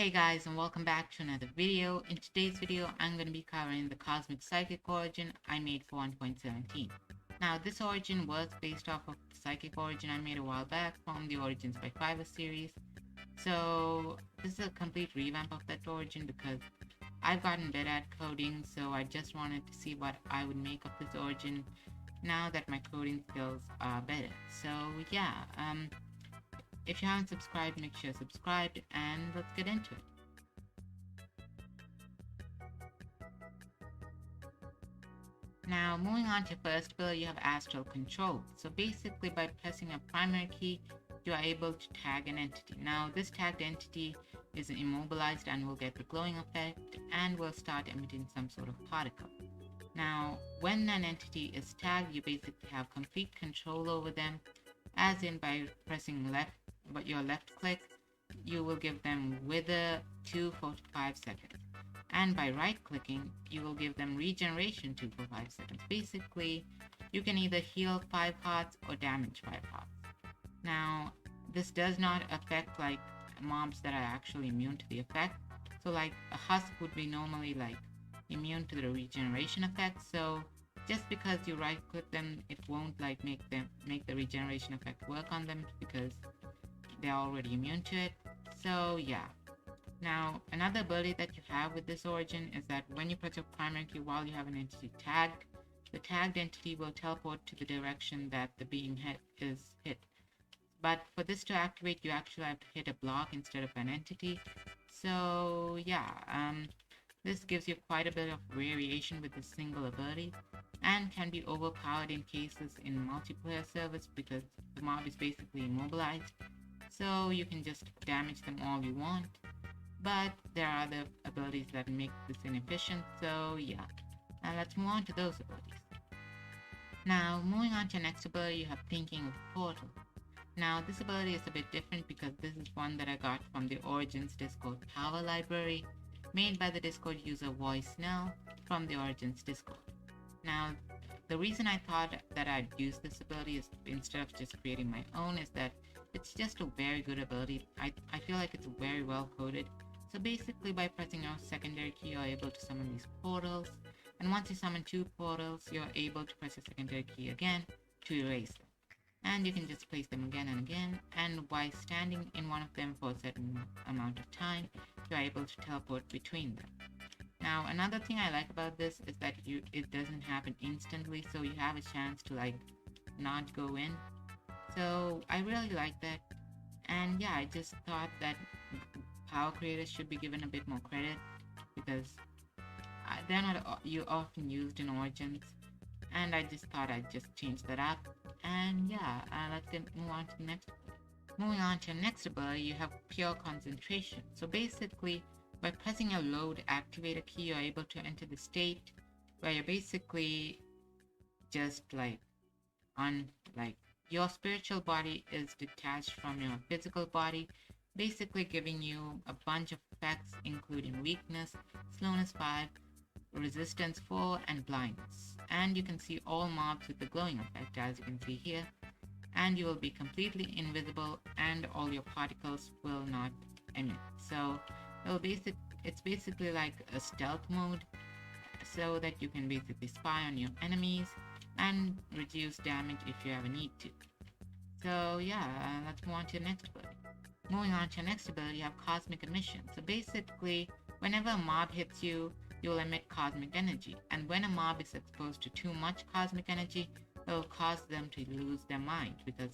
Hey guys, and welcome back to another video. In today's video, I'm going to be covering the Cosmic Psychic Origin I made for 1.17. Now, this origin was based off of the Psychic Origin I made a while back from the Origins by Fiverr series. So, this is a complete revamp of that origin because I've gotten better at coding, so I just wanted to see what I would make of this origin now that my coding skills are better. So, yeah, if you haven't subscribed, make sure you're subscribed, and let's get into it. Now, moving on to first ability, you have Astral Control. So basically, by pressing a primary key, you are able to tag an entity. Now, this tagged entity is immobilized and will get the glowing effect and will start emitting some sort of particle. Now, when an entity is tagged, you basically have complete control over them, as in by pressing your left click, you will give them wither 2 for 5 seconds. And by right clicking, you will give them regeneration 2 for 5 seconds. Basically, you can either heal 5 hearts or damage 5 hearts. Now, this does not affect like mobs that are actually immune to the effect. So like a husk would be normally like immune to the regeneration effect. So just because you right click them, it won't like make the regeneration effect work on them because they're already immune to it. So yeah. Now, another ability that you have with this origin is that when you press your primary key while you have an entity tagged, the tagged entity will teleport to the direction that the being is hit. But for this to activate, you actually have to hit a block instead of an entity. So yeah, this gives you quite a bit of variation with this single ability and can be overpowered in cases in multiplayer servers because the mob is basically immobilized. So you can just damage them all you want. But there are other abilities that make this inefficient, so yeah. Now let's move on to those abilities. Now, moving on to your next ability, you have Thinking of Portal. Now, this ability is a bit different because this is one that I got from the Origins Discord Power Library, made by the Discord user Voice Now from the Origins Discord. Now, the reason I thought that I'd use this ability is instead of just creating my own is that it's just a very good ability. I feel like it's very well coded. So basically by pressing your secondary key, you're able to summon these portals. And once you summon 2 portals, you're able to press your secondary key again to erase them. And you can just place them again and again. And by standing in one of them for a certain amount of time, you're able to teleport between them. Now, another thing I like about this is that it doesn't happen instantly, so you have a chance to like not go in. So I really like that. And yeah, I just thought that power creators should be given a bit more credit because they're not often used in Origins, and I just thought I'd just change that up. And yeah, let's move on to the next ability. Moving on to your next ability, you have Pure Concentration. So basically, by pressing a load activator key, you're able to enter the state where you're basically just like your spiritual body is detached from your physical body, basically giving you a bunch of effects including weakness, slowness 5, resistance 4, and blindness. And you can see all mobs with the glowing effect as you can see here, and you will be completely invisible and all your particles will not emit. So it's basically like a stealth mode so that you can basically spy on your enemies and reduce damage if you ever need to. So yeah, let's move on to the next ability. Moving on to your next ability, you have Cosmic Emission. So basically, whenever a mob hits you, you will emit cosmic energy. And when a mob is exposed to too much cosmic energy, it will cause them to lose their mind because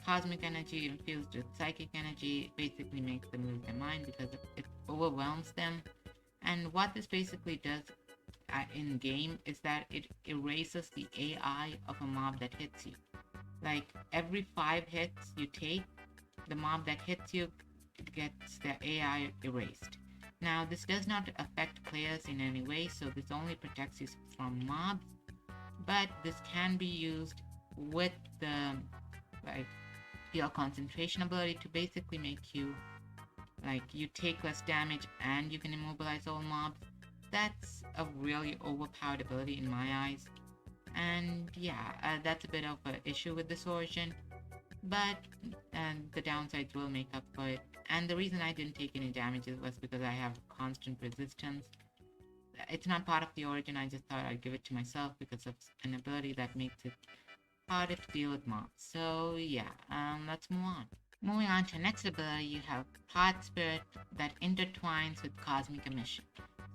cosmic energy infused with psychic energy basically makes them lose their mind because it overwhelms them. And what this basically does in game is that it erases the AI of a mob that hits you. Like every 5 hits you take, the mob that hits you gets their AI erased. Now, this does not affect players in any way, so this only protects you from mobs, but this can be used with the Pure Concentration ability to basically make you you take less damage and you can immobilize all mobs. That's a really overpowered ability in my eyes. And yeah, that's a bit of an issue with this origin, but the downsides will make up for it. And the reason I didn't take any damages was because I have constant resistance. It's not part of the origin. I just thought I'd give it to myself because of an ability that makes it harder to deal with mobs. So yeah, let's move on. Moving on to next ability, you have Pod Spirit that intertwines with Cosmic Emission.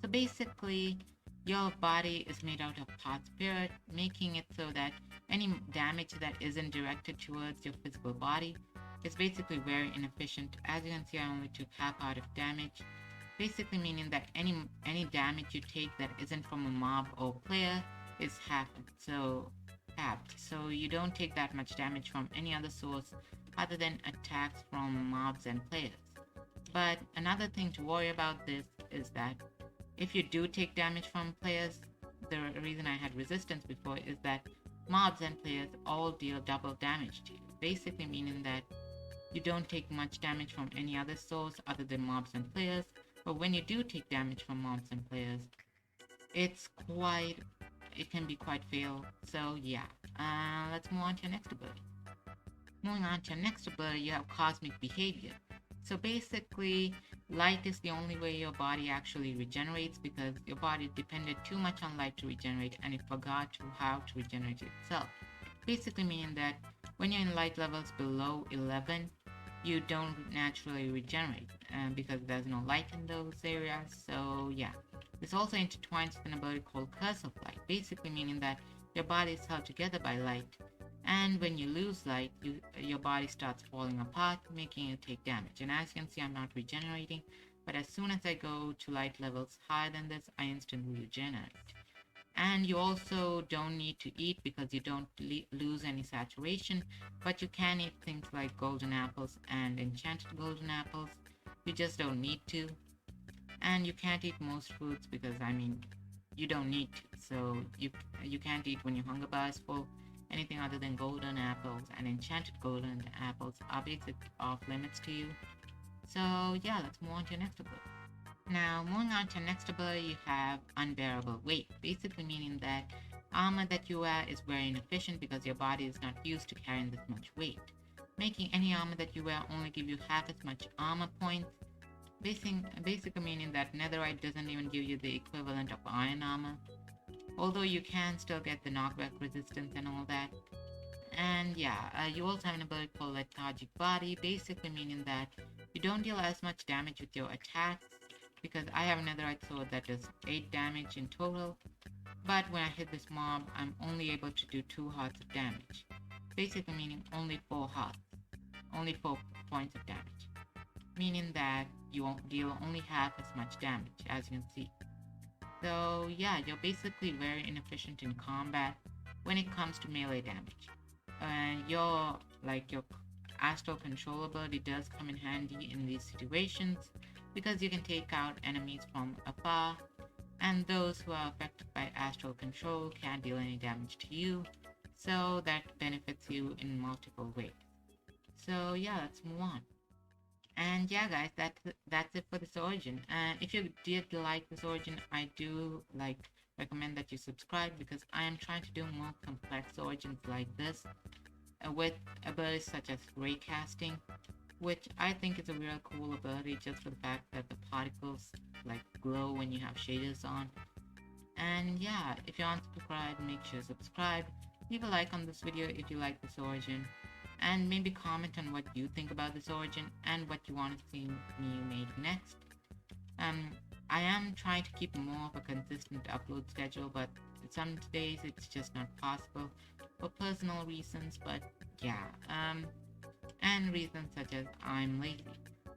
So basically, your body is made out of Pod Spirit, making it so that any damage that isn't directed towards your physical body is basically very inefficient. As you can see, I only took half out of damage, basically meaning that any damage you take that isn't from a mob or player is halved. So you don't take that much damage from any other source other than attacks from mobs and players. But another thing to worry about this is that if you do take damage from players, the reason I had resistance before is that mobs and players all deal double damage to you, basically meaning that you don't take much damage from any other source other than mobs and players. But when you do take damage from mobs and players, it can be quite fatal. So yeah, let's move on to your next ability. Moving on to your next ability, you have Cosmic Behavior. So basically, light is the only way your body actually regenerates because your body depended too much on light to regenerate and it forgot how to regenerate itself. Basically meaning that when you're in light levels below 11, you don't naturally regenerate because there's no light in those areas. So yeah, this also intertwines with an ability called Curse of Light, basically meaning that your body is held together by light, and when you lose light, your body starts falling apart, making you take damage. And as you can see, I'm not regenerating, but as soon as I go to light levels higher than this, I instantly regenerate. And you also don't need to eat because you don't lose any saturation, but you can eat things like golden apples and enchanted golden apples. You just don't need to. And you can't eat most foods because, you don't need to. So you can't eat when your hunger bar is full. Anything other than golden apples and enchanted golden apples are basically off limits to you. So yeah, let's move on to your next ability. Now, moving on to your next ability, you have Unbearable Weight, basically meaning that armor that you wear is very inefficient because your body is not used to carrying this much weight, making any armor that you wear only give you half as much armor points, basically meaning that netherite doesn't even give you the equivalent of iron armor, although you can still get the knockback resistance and all that. And yeah, you also have an ability called Lethargic Body, basically meaning that you don't deal as much damage with your attacks, because I have a netherite sword that does 8 damage in total, but when I hit this mob, I'm only able to do 2 hearts of damage, basically meaning only 4 hearts, only 4 points of damage, meaning that you won't deal only half as much damage, as you can see. So yeah, you're basically very inefficient in combat when it comes to melee damage. Your Astral Control ability does come in handy in these situations because you can take out enemies from afar, and those who are affected by Astral Control can't deal any damage to you, so that benefits you in multiple ways. So yeah, let's move on. And yeah, guys, that's it for this origin. And if you did like this origin, I do recommend that you subscribe because I am trying to do more complex origins like this with abilities such as raycasting, which I think is a real cool ability just for the fact that the particles glow when you have shaders on. And yeah, if you aren't subscribed, make sure to subscribe. Leave a like on this video if you like this origin, and maybe comment on what you think about this origin and what you want to see me make next. I am trying to keep more of a consistent upload schedule, but some days it's just not possible for personal reasons, but yeah, and reasons such as I'm lazy.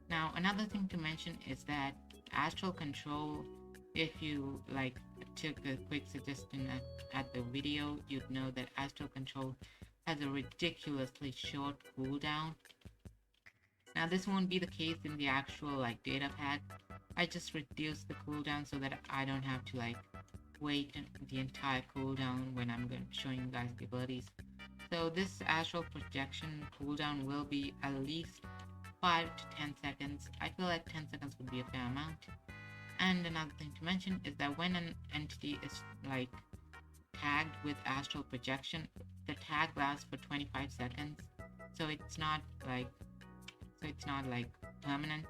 Now, another thing to mention is that Astral Control, if you took a quick suggestion at the video, you'd know that Astral Control has a ridiculously short cooldown. Now, this won't be the case in the actual data pack. I just reduced the cooldown so that I don't have to wait the entire cooldown when I'm showing you guys the abilities. So this astral projection cooldown will be at least 5 to 10 seconds. I feel like 10 seconds would be a fair amount. And another thing to mention is that when an entity is tagged with astral projection, the tag lasts for 25 seconds. So it's not permanent,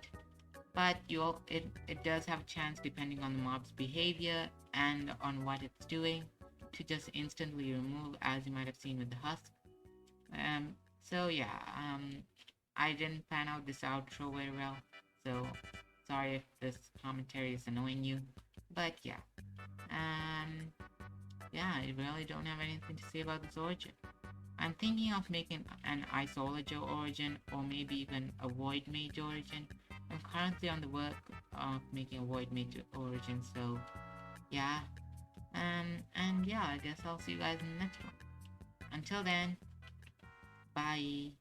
but it does have a chance, depending on the mob's behavior and on what it's doing, to just instantly remove, as you might have seen with the husk. So yeah, I didn't plan out this outro very well, so sorry if this commentary is annoying you, but yeah. Yeah, I really don't have anything to say about this origin. I'm thinking of making an Isolager origin, or maybe even a Void Mage origin. I'm currently on the work of making a Void Mage origin, so yeah. And yeah, I guess I'll see you guys in the next one. Until then, bye.